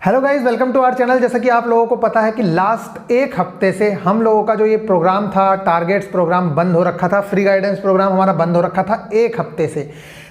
Hello guys, welcome to our channel. जैसा कि आप लोगों को पता है कि लास्ट एक हफ्ते से हम लोगों का जो ये प्रोग्राम था, टारगेट्स प्रोग्राम बंद हो रखा था, फ्री गाइडेंस प्रोग्राम हमारा बंद हो रखा था एक हफ्ते से।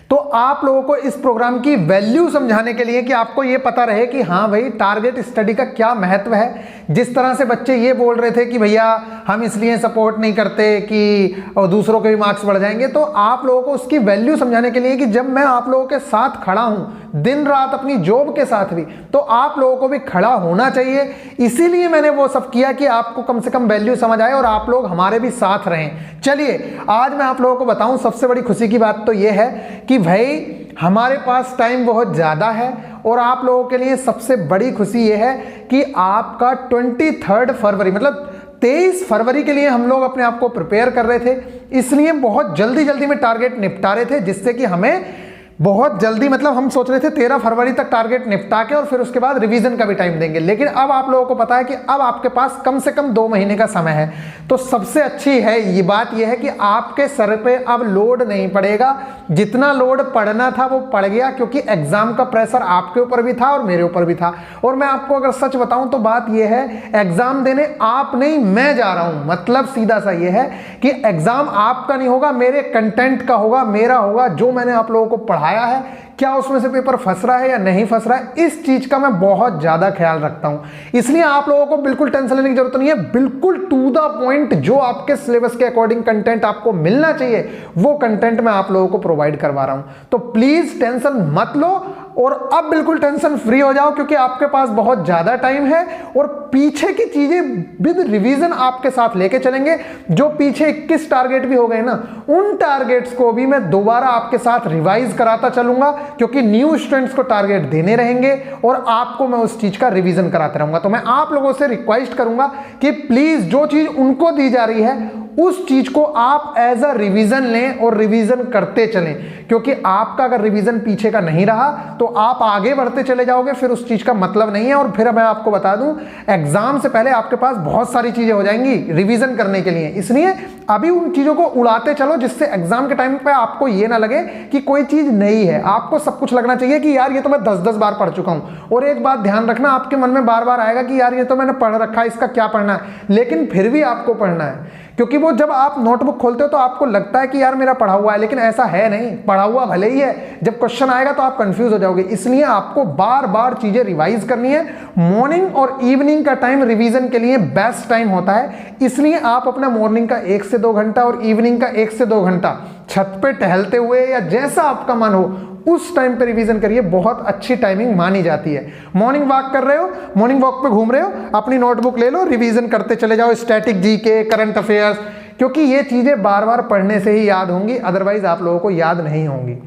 तो आप लोगों को इस प्रोग्राम की वैल्यू समझाने के लिए कि आपको ये पता रहे कि हाँ भाई, टारगेट स्टडी का क्या महत्व है। जिस तरह से बच्चे ये बोल रहे थे कि भैया हम इसलिए सपोर्ट नहीं करते कि और दूसरों के भी मार्क्स बढ़ जाएंगे, तो आप लोगों को उसकी वैल्यू समझाने के लिए कि जब मैं आप लोगों के साथ खड़ा हूं दिन रात अपनी जॉब के साथ भी, तो आप लोगों को भी खड़ा होना चाहिए। इसीलिए मैंने वो सब किया कि आपको कम से कम वैल्यू समझ आए और आप लोग हमारे भी साथ रहें। चलिए आज मैं आप लोगों को बताऊं, सबसे बड़ी खुशी की बात तो ये है कि भाई हमारे पास टाइम बहुत ज़्यादा है और आप लोगों के लिए सबसे बड़ी खुशी ये है कि आपका 23 फरवरी मतलब 23 फरवरी के लिए हम लोग अपने आप को प्रिपेयर कर रहे थे। इसलिए बहुत जल्दी में टारगेट निपटा रहे थे, जिससे कि हमें बहुत जल्दी मतलब हम सोच रहे थे 13 फरवरी तक टारगेट निपटा के और फिर उसके बाद रिवीजन का भी टाइम देंगे। लेकिन अब आप लोगों को पता है कि अब आपके पास कम से कम 2 महीने का समय है। तो सबसे अच्छी है ये बात यह है कि आपके सर पे अब लोड नहीं पड़ेगा। जितना लोड पड़ना था वो पड़ गया, क्योंकि एग्जाम का प्रेशर आपके ऊपर भी था और मेरे ऊपर भी था। और मैं आपको अगर सच बताऊं तो बात यह है, एग्जाम देने आप नहीं मैं जा रहा हूं। मतलब सीधा सा यह है कि एग्जाम आपका नहीं होगा, मेरे कंटेंट का होगा, मेरा होगा। जो मैंने आप लोगों को पढ़ाया है, क्या उसमें से पेपर फंस रहा है या नहीं फंस रहा है, इस चीज का मैं बहुत ज्यादा ख्याल रखता हूं। इसलिए आप लोगों को बिल्कुल टेंशन लेने की जरूरत नहीं है। बिल्कुल टू द पॉइंट जो आपके सिलेबस के अकॉर्डिंग कंटेंट आपको मिलना चाहिए, वो कंटेंट मैं आप लोगों को प्रोवाइड करवा रहा हूं। तो प्लीज टेंशन मत लो और अब बिल्कुल टेंशन फ्री हो जाओ, क्योंकि आपके पास बहुत ज्यादा टाइम है और पीछे की चीजें विद रिवीजन आपके साथ लेके चलेंगे। जो पीछे 21 टारगेट भी हो गए ना, उन टारगेट्स को भी मैं दोबारा आपके साथ रिवाइज कराता चलूंगा, क्योंकि न्यू स्टूडेंट्स को टारगेट देने रहेंगे और आपको मैं उस चीज का रिवीजन कराते रहूंगा। तो मैं आप लोगों से रिक्वेस्ट करूंगा कि प्लीज जो चीज उनको दी जा रही है उस चीज को आप एज अ रिवीजन लें और रिवीजन करते चलें, क्योंकि आपका अगर रिवीजन पीछे का नहीं रहा तो आप आगे बढ़ते चले जाओगे, फिर उस चीज का मतलब नहीं है। और फिर मैं आपको बता दूं, एग्जाम से पहले आपके पास बहुत सारी चीजें हो जाएंगी रिवीजन करने के लिए। इसलिए अभी उन चीजों को उड़ाते चलो, जिससे एग्जाम के टाइम पे आपको ये ना लगे कि कोई चीज नई है। आपको सब कुछ लगना चाहिए कि यार ये तो मैं 10-10 बार पढ़ चुका हूं। और एक बात ध्यान रखना, आपके मन में बार बार आएगा कि यार ये तो मैंने पढ़ रखा है, इसका क्या पढ़ना है, लेकिन फिर भी आपको पढ़ना है। क्योंकि वो जब आप नोटबुक खोलते हो तो आपको लगता है कि यार मेरा पढ़ा हुआ है, लेकिन ऐसा है नहीं। पढ़ा हुआ भले ही है, जब क्वेश्चन आएगा तो आप कंफ्यूज हो जाओगे। इसलिए आपको बार बार चीजें रिवाइज करनी है। मॉर्निंग और इवनिंग का टाइम रिवीजन के लिए बेस्ट टाइम होता है। इसलिए आप अपना मॉर्निंग का 1 से 2 घंटा और इवनिंग का 1 से 2 घंटा छत पे टहलते हुए या जैसा आपका मन हो उस टाइम पे रिवीजन करिए। बहुत अच्छी टाइमिंग मानी जाती है। मॉर्निंग वॉक कर रहे हो, मॉर्निंग वॉक पे घूम रहे हो, अपनी नोटबुक ले लो, रिवीजन करते चले जाओ। स्टैटिक जीके, करंट अफेयर्स, क्योंकि ये चीजें बार बार पढ़ने से ही याद होंगी, अदरवाइज आप लोगों को याद नहीं होंगी।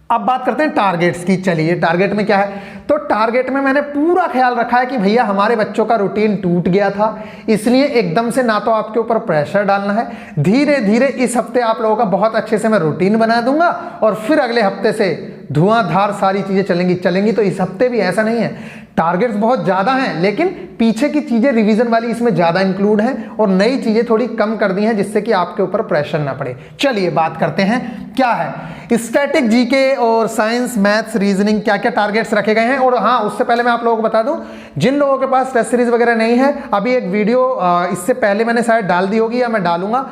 अब बात करते हैं टारगेट्स की। चलिए टारगेट में क्या है, तो टारगेट में मैंने पूरा ख्याल रखा है कि भैया हमारे बच्चों का रूटीन टूट गया था, इसलिए एकदम से ना तो आपके ऊपर प्रेशर डालना है। धीरे धीरे इस हफ्ते आप लोगों का बहुत अच्छे से मैं रूटीन बना दूंगा और फिर अगले हफ्ते से धुआंधार सारी चीजें चलेंगी। तो इस हफ्ते भी ऐसा नहीं है, टारगेट्स बहुत ज्यादा हैं, लेकिन पीछे की चीजें रिवीजन वाली इसमें ज्यादा इंक्लूड हैं और नई चीजें थोड़ी कम कर दी हैं, जिससे कि आपके ऊपर प्रेशर ना पड़े। चलिए बात करते हैं क्या है स्टैटिक जीके और साइंस, मैथ्स, रीजनिंग, क्या क्या टारगेट्स रखे गए हैं। और हाँ, उससे पहले मैं आप लोगों को बता दूं, जिन लोगों के पास टेस्ट सीरीज वगैरह नहीं है, अभी एक वीडियो इससे पहले मैंने शायद डाल दी होगी या मैं डालूंगा,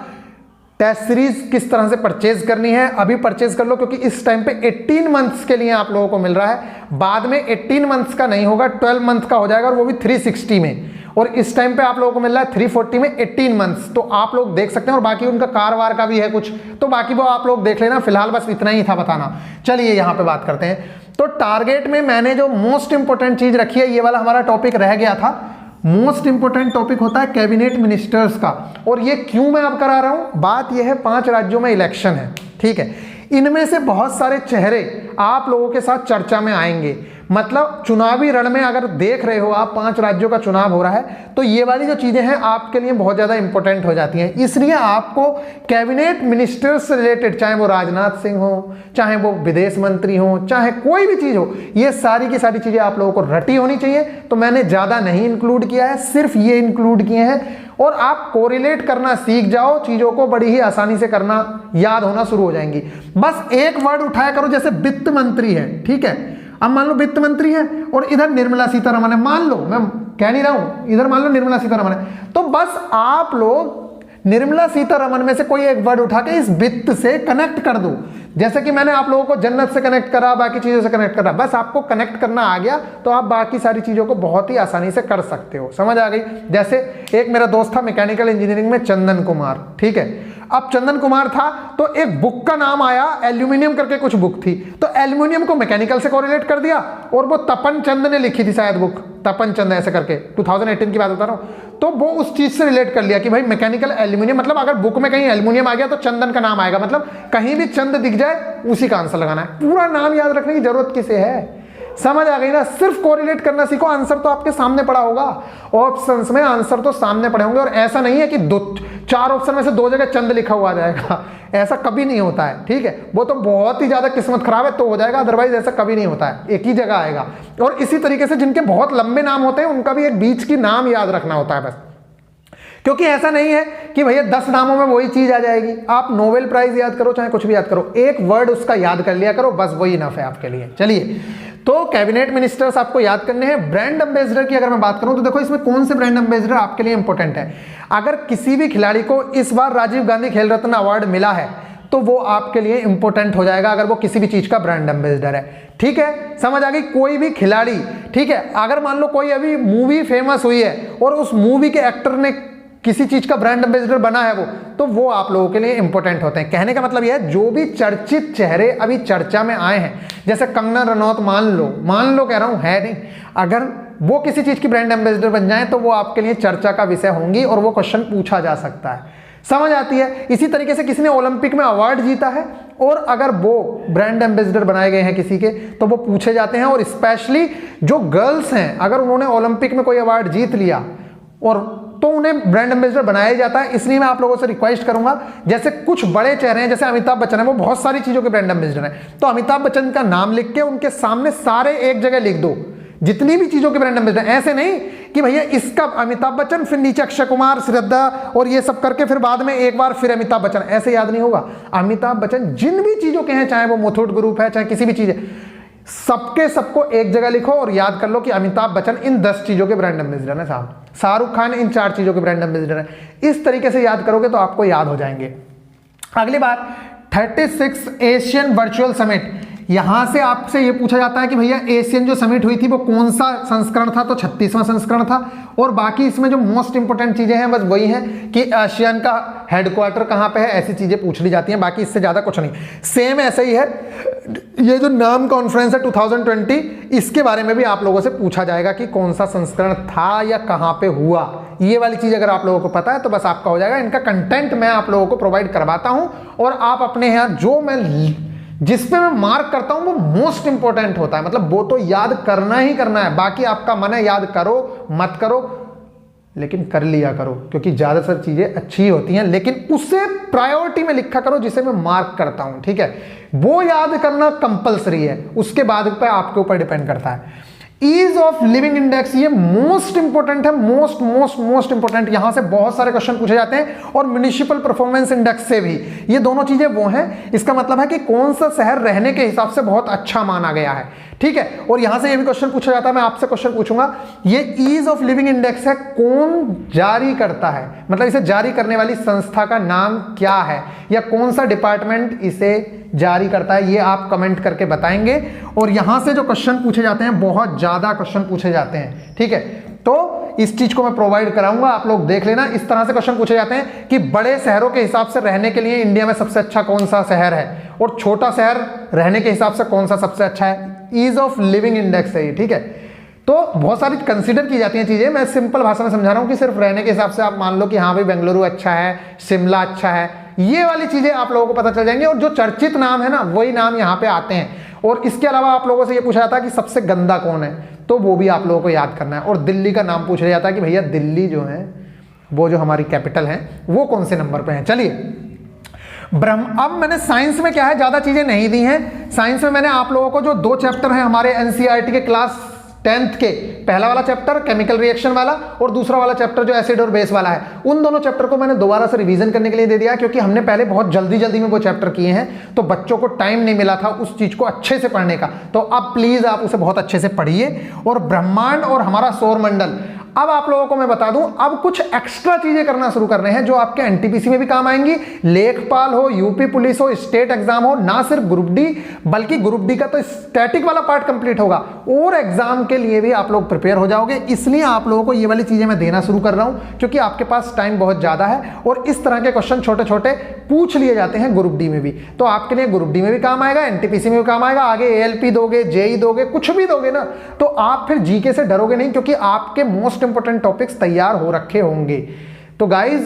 टेस्ट सीरीज किस तरह से परचेज करनी है। अभी परचेज कर लो, क्योंकि इस टाइम पे 18 मंथ्स के लिए आप लोगों को मिल रहा है। बाद में 18 मंथ्स का नहीं होगा, 12 मंथ का हो जाएगा, और वो भी 360 में। और इस टाइम पे आप लोगों को मिल रहा है 340 में 18 मंथ्स। तो आप लोग देख सकते हैं, और बाकी उनका कारवार का भी है कुछ, तो बाकी वो आप लोग देख लेना। फिलहाल बस इतना ही था बताना। चलिए यहाँ पे बात करते हैं। तो टारगेट में मैंने जो मोस्ट इंपॉर्टेंट चीज रखी है, ये वाला हमारा टॉपिक रह गया था। मोस्ट इंपोर्टेंट टॉपिक होता है कैबिनेट मिनिस्टर्स का। और ये क्यों मैं अब करा रहा हूं, बात यह है 5 राज्यों में इलेक्शन है, ठीक है। इनमें से बहुत सारे चेहरे आप लोगों के साथ चर्चा में आएंगे। मतलब चुनावी रण में अगर देख रहे हो आप, 5 राज्यों का चुनाव हो रहा है, तो ये वाली जो चीजें हैं आपके लिए बहुत ज्यादा इंपॉर्टेंट हो जाती हैं। इसलिए आपको कैबिनेट मिनिस्टर्स से रिलेटेड, चाहे वो राजनाथ सिंह हो, चाहे वो विदेश मंत्री हो, चाहे कोई भी चीज हो, ये सारी की सारी चीजें आप लोगों को रटी होनी चाहिए। तो मैंने ज्यादा नहीं इंक्लूड किया है, सिर्फ ये इंक्लूड किए हैं। और आप कोरिलेट करना सीख जाओ, चीजों को बड़ी ही आसानी से करना याद होना शुरू हो जाएंगी। बस एक वर्ड उठाया करो, जैसे वित्त मंत्री है, ठीक है। अब मान लो वित्त मंत्री है और इधर निर्मला सीतारमण है, मान लो, मैं कह नहीं रहा हूं, इधर मान लो निर्मला सीतारमण है, तो बस आप लोग निर्मला सीतारमण में से कोई एक वर्ड उठा के इस वित्त से कनेक्ट कर दो। जैसे कि मैंने आप लोगों को जन्नत से कनेक्ट करा, बाकी चीजों से कनेक्ट करा, बस आपको कनेक्ट करना आ गया तो आप बाकी सारी चीजों को बहुत ही आसानी से कर सकते हो। समझ आ गई? जैसे एक मेरा दोस्त था मैकेनिकल इंजीनियरिंग में, चंदन कुमार, ठीक है। अब चंदन कुमार था तो एक बुक का नाम आया, एल्यूमिनियम करके कुछ बुक थी, तो एल्यूमिनियम को मैकेनिकल से कोरिलेट कर दिया, और वो तपन चंद ने लिखी थी शायद बुक, तपन चंद ऐसे करके, 2018 की बात बता रहा हूं, तो वो उस चीज से रिलेट कर लिया कि भाई मैकेनिकल एल्यूमिनियम, मतलब अगर बुक में कहीं एल्यूमिनियम आ गया तो चंदन का नाम आएगा, मतलब कहीं भी चंद दिख जाए उसी का आंसर लगाना है। पूरा नाम याद रखने की जरूरत किसे है? समझ आ गई ना? सिर्फ कोरिलेट करना सीखो, आंसर तो आपके सामने पड़ा होगा, ऑप्शंस में आंसर तो सामने पड़े होंगे, और ऐसा नहीं है कि 4 ऑप्शन में से 2 जगह चंद लिखा हुआ आ जाएगा, ऐसा कभी नहीं होता है, ठीक है। वो तो बहुत ही ज्यादा किस्मत खराब है तो हो जाएगा, अदरवाइज ऐसा कभी नहीं होता है, एक ही जगह आएगा। और इसी तरीके से जिनके बहुत लंबे नाम होते हैं उनका भी एक बीच की नाम याद रखना होता है बस, क्योंकि ऐसा नहीं है कि भैया 10 नामों में वही चीज आ जाएगी। आप नोबेल प्राइज याद करो चाहे कुछ भी याद करो, एक वर्ड उसका याद कर लिया करो, बस वही इनफ है आपके लिए। चलिए, तो कैबिनेट मिनिस्टर्स आपको याद करने हैं। ब्रांड एम्बेसडर की अगर मैं बात करूं तो देखो इसमें कौन से ब्रांड एम्बेसडर आपके लिए इंपॉर्टेंट है। अगर किसी भी खिलाड़ी को इस बार राजीव गांधी खेल रत्न अवार्ड मिला है तो वो आपके लिए इंपॉर्टेंट हो जाएगा, अगर वो किसी भी चीज का ब्रांड एम्बेसडर है, ठीक है। समझ आ गई? कोई भी खिलाड़ी, ठीक है, अगर मान लो कोई अभी मूवी फेमस हुई है और उस मूवी के एक्टर ने किसी चीज का ब्रांड एम्बेसडर बना है तो वो आप लोगों के लिए इंपॉर्टेंट होते हैं। कहने का मतलब यह है जो भी चर्चित चेहरे अभी चर्चा में आए हैं, जैसे कंगना रनौत, मान लो कह रहा हूं, है नहीं, अगर वो किसी चीज की ब्रांड एम्बेसडर बन जाए तो वो आपके लिए चर्चा का विषय होंगी और वो क्वेश्चन पूछा जा सकता है। समझ आती है? इसी तरीके से किसी ने ओलंपिक में अवार्ड जीता है और अगर वो ब्रांड एम्बेसडर बनाए गए हैं किसी के तो वो पूछे जाते हैं। और स्पेशली जो गर्ल्स हैं, अगर उन्होंने ओलंपिक में कोई अवार्ड जीत लिया और तो उन्हें ब्रांड एम्बेसडर बनाया जाता है। इसलिए मैं आप लोगों से रिक्वेस्ट करूंगा, जैसे कुछ बड़े चेहरे हैं, जैसे अमिताभ बच्चन है, वो बहुत सारी चीजों के ब्रांड एम्बेसडर हैं, तो अमिताभ बच्चन का नाम लिख के उनके सामने सारे एक जगह लिख दो, जितनी भी चीजों के ब्रांड एम्बेसडर। ऐसे नहीं कि भैया इसका अमिताभ बच्चन, फिर नीचे अक्षय कुमार, श्रद्धा और ये सब करके फिर बाद में एक बार फिर अमिताभ बच्चन, ऐसे याद नहीं होगा। अमिताभ बच्चन जिन भी चीजों के हैं, चाहे वो मुथूट ग्रुप है, चाहे किसी भी चीज है, सबके सबको एक जगह लिखो और याद कर लो कि अमिताभ बच्चन इन 10 चीजों के ब्रांड एम्बेसडर है साहब, शाहरुख खान इन 4 चीजों के ब्रांड एम्बेसडर है। इस तरीके से याद करोगे तो आपको याद हो जाएंगे। अगली बात, 36 एशियन वर्चुअल समिट। यहां से आपसे ये पूछा जाता है कि भैया एशियन जो समिट हुई थी वो कौन सा संस्करण था, तो 36वां संस्करण था। और बाकी इसमें जो मोस्ट इंपोर्टेंट चीजें हैं बस वही हैं कि आसियान का हेडक्वार्टर कहां पे है, ऐसी चीजें पूछ ली जाती हैं, बाकी इससे ज्यादा कुछ नहीं। सेम ऐसे ही है ये जो नाम कॉन्फ्रेंस है 2020, इसके बारे में भी आप लोगों से पूछा जाएगा कि कौन सा संस्करण था या कहां पे हुआ। ये वाली चीज अगर आप लोगों को पता है तो बस आपका हो जाएगा। इनका कंटेंट मैं आप लोगों को प्रोवाइड करवाता हूं और आप अपने यहां जो मैं जिस पे मैं मार्क करता हूं वो मोस्ट इंपॉर्टेंट होता है, मतलब वो तो याद करना ही करना है। बाकी आपका मन है याद करो मत करो, लेकिन कर लिया करो, क्योंकि ज्यादातर चीजें अच्छी होती हैं, लेकिन उससे प्रायोरिटी में लिखा करो जिसे मैं मार्क करता हूं, ठीक है। वो याद करना कंपलसरी है, उसके बाद पे आपके ऊपर डिपेंड करता है। ईज ऑफ लिविंग इंडेक्स, ये मोस्ट इंपोर्टेंट है, मोस्ट इंपोर्टेंट। यहां से बहुत सारे क्वेश्चन पूछे जाते हैं और म्युनिसिपल परफॉर्मेंस इंडेक्स से भी। ये दोनों चीजें वो हैं, इसका मतलब है कि कौन सा शहर रहने के हिसाब से बहुत अच्छा माना गया है, ठीक है। और यहां से ये भी क्वेश्चन पूछा जाता है, मैं आपसे क्वेश्चन पूछूंगा, ये ईज ऑफ लिविंग इंडेक्स है, कौन जारी करता है, मतलब इसे जारी करने वाली संस्था का नाम क्या है, या कौन सा डिपार्टमेंट इसे जारी करता है, ये आप कमेंट करके बताएंगे। और यहां से जो क्वेश्चन पूछे जाते हैं, बहुत ज्यादा क्वेश्चन पूछे जाते हैं, ठीक है। तो इस चीज को मैं प्रोवाइड कराऊंगा, आप लोग देख लेना। इस तरह से क्वेश्चन पूछे जाते हैं कि बड़े शहरों के हिसाब से रहने के लिए इंडिया में सबसे अच्छा कौन सा शहर है, और छोटा शहर रहने के हिसाब से कौन सा सबसे अच्छा है। ईज ऑफ लिविंग इंडेक्स है ये, ठीक है। तो बहुत सारी कंसीडर की जाती हैं चीजें, मैं सिंपल भाषा में समझा रहा हूं कि सिर्फ रहने के हिसाब से आप मान लो कि हाँ भाई बेंगलुरु अच्छा है, शिमला अच्छा है, ये वाली चीजें आप लोगों को पता चल जाएंगी। और जो चर्चित नाम है ना, वही नाम यहाँ पे आते हैं। और इसके अलावा आप लोगों से ये पूछा जाता है कि सबसे गंदा कौन है, तो वो भी आप लोगों को याद करना है। और दिल्ली का नाम पूछ लिया जाता है कि भैया दिल्ली जो है, वो जो हमारी कैपिटल है, वो कौन से नंबर पे है। चलिए, अब मैंने साइंस में क्या है, ज्यादा चीजें नहीं दी हैं। साइंस में मैंने आप लोगों को जो 2 चैप्टर हैं हमारे एनसीईआरटी के क्लास 10th के पहला वाला चैप्टर केमिकल रिएक्शन वाला और दूसरा वाला चैप्टर जो एसिड और बेस वाला है, उन दोनों चैप्टर को मैंने दोबारा से रिवीजन करने के लिए दे दिया, क्योंकि हमने पहले बहुत जल्दी जल्दी में वो चैप्टर किए हैं, तो बच्चों को टाइम नहीं मिला था उस चीज को अच्छे से पढ़ने का। तो अब प्लीज आप उसे बहुत अच्छे से पढ़िए। और ब्रह्मांड और हमारा सौरमंडल, अब आप लोगों को मैं बता दूं, अब कुछ एक्स्ट्रा चीजें करना शुरू कर रहे हैं जो आपके एनटीपीसी में भी काम आएंगी। लेखपाल हो, यूपी पुलिस हो, स्टेट एग्जाम हो, ना सिर्फ ग्रुप डी बल्कि ग्रुप डी का तो स्टैटिक वाला पार्ट कंप्लीट होगा और एग्जाम के लिए भी आप लोग प्रिपेयर हो जाओगे। इसलिए आप लोगों को ये वाली चीजें मैं देना शुरू कर रहा हूं, क्योंकि आपके पास टाइम बहुत ज्यादा है और इस तरह के क्वेश्चन छोटे छोटे पूछ लिए जाते हैं ग्रुप डी में भी। तो आपके लिए ग्रुप डी में भी काम आएगा, एनटीपीसी में भी काम आएगा, आगे एएलपी दोगे, जेई दोगे, कुछ भी दोगे ना, तो आप फिर जीके से डरोगे नहीं, क्योंकि आपके मोस्ट इंपोर्टेंट टॉपिक्स तैयार हो रखे होंगे। तो गाइज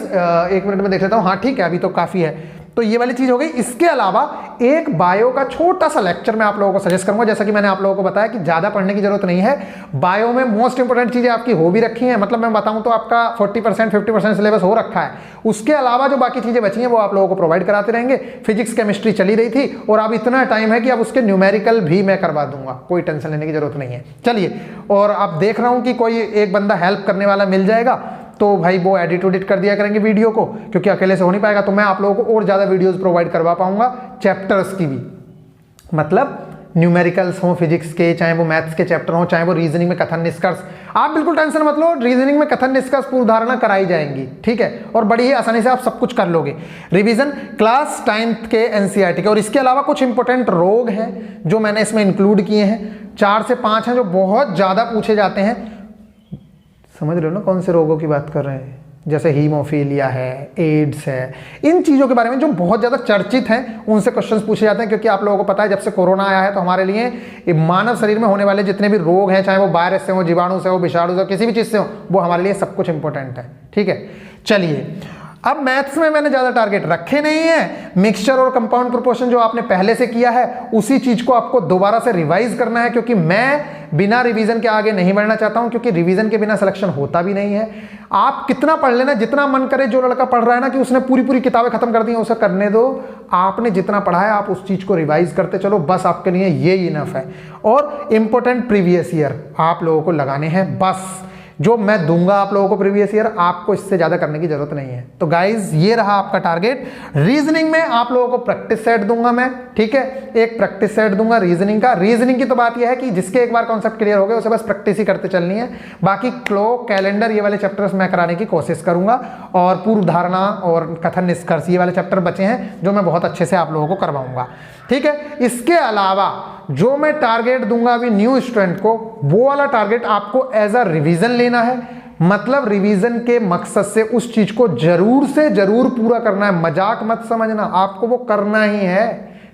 एक मिनट में देख लेता हूं। हाँ ठीक है, अभी तो काफी है। तो ये वाली चीज हो गई। इसके अलावा एक बायो का छोटा सा लेक्चर मैं आप लोगों को सजेस्ट करूंगा। जैसा कि मैंने आप लोगों को बताया कि ज्यादा पढ़ने की जरूरत नहीं है, बायो में मोस्ट इंपोर्टेंट चीजें आपकी हो भी रखी हैं, मतलब मैं बताऊं तो आपका 40% 50% सिलेबस हो रखा है। उसके अलावा जो बाकी चीजें बची हैं वो आप लोगों को प्रोवाइड कराते रहेंगे। फिजिक्स केमिस्ट्री चली रही थी और अब इतना टाइम है कि अब उसके न्यूमेरिकल भी मैं करवा दूंगा, कोई टेंशन लेने की जरूरत नहीं है। चलिए, और अब देख रहा हूं कि कोई एक बंदा हेल्प करने वाला मिल जाएगा तो भाई वो एडिट कर दिया करेंगे वीडियो को, क्योंकि अकेले से हो नहीं पाएगा। तो मैं आप लोगों को और ज्यादा वीडियोस प्रोवाइड करवा पाऊंगा चैप्टर्स की भी, मतलब न्यूमेरिकल्स हो फिजिक्स के, चाहे वो मैथ्स के चैप्टर हो, चाहे वो रीजनिंग में कथन निष्कर्ष। आप बिल्कुल टेंशन मत लो, रीजनिंग में कथन निष्कर्ष पूर्व धारणा कराई जाएंगी, ठीक है, और बड़ी ही आसानी से आप सब कुछ कर लोगे। रिवीजन क्लास 10th के एनसीईआरटी के। और इसके अलावा कुछ इंपॉर्टेंट रोग हैं जो मैंने इसमें इंक्लूड किए हैं, 4 से 5 हैं जो बहुत ज्यादा पूछे जाते हैं। समझ रहे हो ना कौन से रोगों की बात कर रहे हैं, जैसे हीमोफीलिया है, एड्स है, इन चीज़ों के बारे में जो बहुत ज़्यादा चर्चित हैं, उनसे क्वेश्चंस पूछे जाते हैं। क्योंकि आप लोगों को पता है जब से कोरोना आया है तो हमारे लिए मानव शरीर में होने वाले जितने भी रोग हैं, चाहे वो वायरस से हो, जीवाणु से हो, विषाणु से हो, किसी भी चीज़ से हो, वो हमारे लिए सब कुछ इंपॉर्टेंट है, ठीक है। चलिए, अब मैथ्स में मैंने ज्यादा टारगेट रखे नहीं है। मिक्सचर और कंपाउंड प्रोपोर्शन जो आपने पहले से किया है उसी चीज को आपको दोबारा से रिवाइज करना है, क्योंकि मैं बिना रिवीजन के आगे नहीं बढ़ना चाहता हूं, क्योंकि रिवीजन के बिना सिलेक्शन होता भी नहीं है। आप कितना पढ़ लेना, जितना मन करे। जो लड़का पढ़ रहा है ना कि उसने पूरी किताबें खत्म कर दी हैं, उसे करने दो। आपने जितना पढ़ा है आप उस चीज को रिवाइज करते चलो, बस आपके लिए ये इनफ है। और इंपॉर्टेंट प्रीवियस ईयर आप लोगों को लगाने हैं, बस जो मैं दूंगा आप लोगों को प्रीवियस ईयर, आपको इससे ज्यादा करने की जरूरत नहीं है। तो गाइज ये रहा आपका टारगेट। रीजनिंग में आप लोगों को प्रैक्टिस सेट दूंगा मैं, ठीक है, एक प्रैक्टिस सेट दूंगा रीजनिंग का। रीजनिंग की तो बात यह है कि जिसके एक बार कॉन्सेप्ट क्लियर हो गए उसे बस प्रैक्टिस ही करते चलनी है। बाकी क्लॉक, कैलेंडर, ये वाले चैप्टर्स मैं कराने की कोशिश करूंगा, और पूर्व धारणा और कथन निष्कर्ष ये वाले चैप्टर बचे हैं जो मैं बहुत अच्छे से आप लोगों को करवाऊंगा, ठीक है। इसके अलावा जो मैं टारगेट दूंगा अभी न्यू स्टूडेंट को, वो वाला टारगेट आपको एज अ रिवीजन लेना है। मतलब रिवीजन के मकसद से उस चीज को जरूर से जरूर पूरा करना है, मजाक मत समझना, आपको वो करना ही है,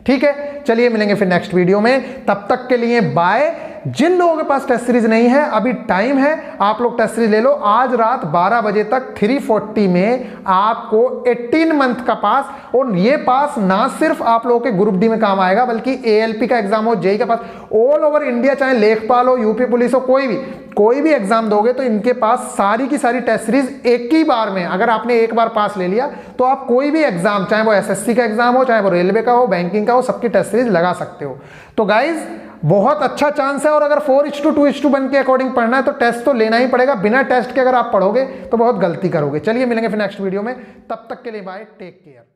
ठीक है। चलिए मिलेंगे फिर नेक्स्ट वीडियो में, तब तक के लिए बाय। जिन लोगों के पास टेस्ट सीरीज नहीं है अभी टाइम है, आप लोग टेस्ट सीरीज ले लो। आज रात 12 बजे तक 340 में आपको 18 मंथ का पास, और ये पास ना सिर्फ आप लोगों के ग्रुप डी में काम आएगा बल्कि एएलपी का एग्जाम हो, जेई का पास, ऑल ओवर इंडिया, चाहे लेखपाल हो, यूपी पुलिस हो, कोई भी एग्जाम दोगे तो इनके पास सारी की सारी टेस्ट सीरीज एक ही बार में, अगर आपने एक बार पास ले लिया तो आप कोई भी एग्जाम, चाहे वो एसएससी का एग्जाम हो, चाहे वो रेलवे का हो, बैंकिंग का हो, सबकी टेस्ट सीरीज लगा सकते हो। तो गाइज बहुत अच्छा चांस है। और अगर 4:2:1 के अकॉर्डिंग पढ़ना है तो टेस्ट तो लेना ही पड़ेगा। बिना टेस्ट के अगर आप पढ़ोगे तो बहुत गलती करोगे। चलिए मिलेंगे फिर नेक्स्ट वीडियो में, तब तक के लिए बाय, टेक केयर।